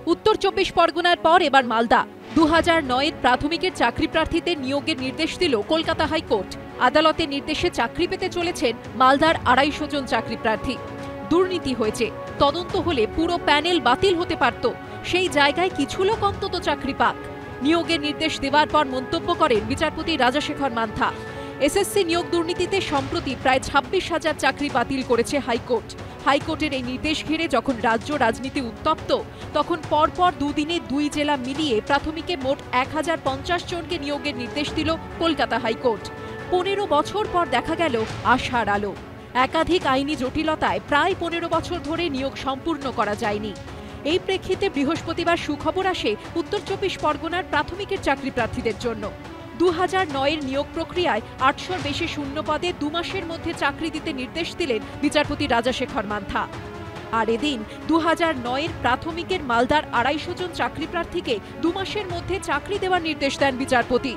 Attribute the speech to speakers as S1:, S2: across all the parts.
S1: উত্তর 24 পরগনার পর এবার মালদা। 2009-এর প্রাথমিকের চাকরি প্রার্থীদের নিয়োগের নির্দেশ দিল কলকাতা হাইকোর্ট। আদালতের নির্দেশে চাকরি পেতে চলেছেন মালদার 250 জন চাকরি প্রার্থী। দুর্নীতি হয়েছে, তদন্ত হলে পুরো প্যানেল বাতিল হতে পারত। সেই জায়গায় কিছু লোক অন্তত চাকরি পাক। নিয়োগের নির্দেশ দেওয়ার পর মন্তব্য করেন বিচারপতি রাজাশেখর মান্থা। এসএসসি নিয়োগ দুর্নীতিতে সম্প্রতি প্রায় 26,000 চাকরি বাতিল করেছে হাইকোর্ট। হাইকোর্টের এই নির্দেশ ঘিরে যখন রাজ্য রাজনীতি উত্তপ্ত, তখন পরপর দুদিনে 2 জেলা মিলিয়ে প্রাথমিকে মোট 1050 জনকে নিয়োগের নির্দেশ দিল কলকাতা হাইকোর্ট। 15 বছর পর দেখা গেল আশার আলো। একাধিক আইনি জটিলতায় প্রায় 15 বছর ধরে নিয়োগ সম্পূর্ণ করা যায়নি। এই প্রেক্ষিতে বৃহস্পতিবার সুখবর আসে উত্তর 24 পরগনার প্রাথমিকের চাকরি প্রার্থীদের জন্য। 2009-এর নিয়োগ প্রক্রিয়ায় 800-র বেশি শূন্য পদে 2 মাসের মধ্যে চাকরি দিতে নির্দেশ দিলেন বিচারপতি রাজাশেখর মান্থা। আর এদিন 2009-এর প্রাথমিকের মালদার 250 জন চাকরি প্রার্থীকে 2 মাসের মধ্যে চাকরি দেওয়ার নির্দেশ দেন বিচারপতি।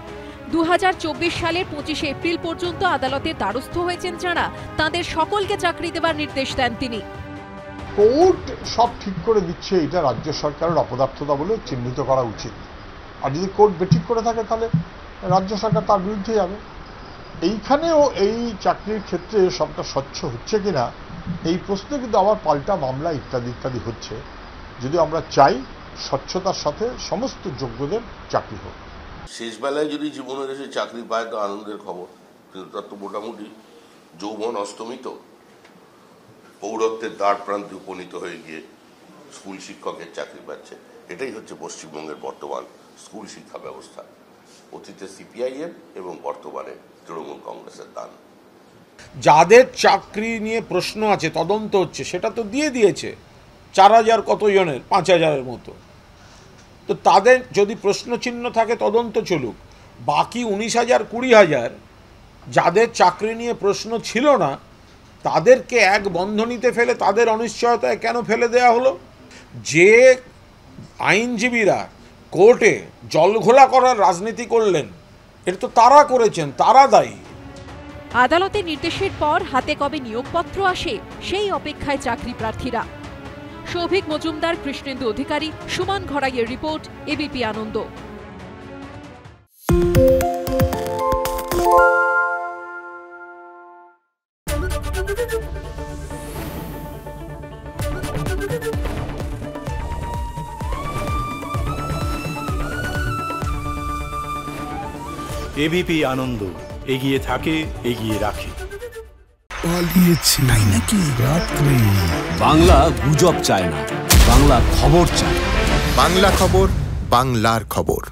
S1: 2024 সালের 25 এপ্রিল পর্যন্ত আদালতের দ্বারস্থ হয়েছেন যাঁরা, তাঁদের সকলকে চাকরি দেওয়ার নির্দেশ দেন তিনি।
S2: কোর্ট সব ঠিক করে দিচ্ছে, এটা রাজ্য সরকারের অপদার্থতা বলে চিহ্নিত করা উচিত। আর যদি কোর্ট বেঠিক করে থাকে তাহলে রাজ্য সরকার তার বিরুদ্ধে যাবে। এইখানেও এই চাকরির ক্ষেত্রে সবটা স্বচ্ছ হচ্ছে কিনা এই প্রশ্নে কিন্তু আবার পাল্টা মামলা ইত্যাদি ইত্যাদি হচ্ছে। যদি আমরা চাই স্বচ্ছতার সাথে সমস্ত যোগ্যদের চাকরি হোক।
S3: শেষ বেলায় যদি জীবনের এসে চাকরি পায় তো আনন্দের খবর, কিন্তু তার তো মোটামুটি যৌবন অস্তমিত, পৌরত্বের দ্বার প্রান্তে উপনীত হয়ে গিয়ে স্কুল শিক্ষকের চাকরি পাচ্ছে। এটাই হচ্ছে পশ্চিমবঙ্গের বর্তমান স্কুল শিক্ষা ব্যবস্থা। অতীতে সিপিআইএম এবং বর্তমানে তৃণমূল কংগ্রেসের দান।
S4: যাদের চাকরি নিয়ে প্রশ্ন আছে, তদন্ত হচ্ছে, সেটা তো দিয়ে দিয়েছে 4000 কতজনের, 5000-এর মতো। তো তাদের যদি প্রশ্ন চিহ্ন থাকে তদন্ত চলুক। বাকি 19,000 20,000 যাদের চাকরি নিয়ে প্রশ্ন ছিল না, তাদেরকে এক বন্ধনীতে ফেলে তাদের অনিশ্চয়তায় কেন ফেলে দেয়া হলো? যে আইনজীবীরা কোর্টে জলঘোলা করার রাজনীতি করলেন, এটা তো তারা করেছেন, তারা দায়ী।
S1: আদালতের নির্দেশের পর হাতে কবে নিয়োগপত্র আসে সেই অপেক্ষায় চাকরি প্রার্থীরা। সৌভিক মজুমদার, কৃষ্ণেন্দু অধিকারী, সুমন ঘড়াইয়ের রিপোর্ট, এবিপি আনন্দ।
S5: এবিপি আনন্দ, এগিয়ে থাকে, এগিয়ে রাখে।
S6: পালিয়েছে তাই নাকি? রাত্রে
S7: বাংলা গুজব চায় না, বাংলা খবর চায়।
S6: বাংলা খবর, বাংলার খবর।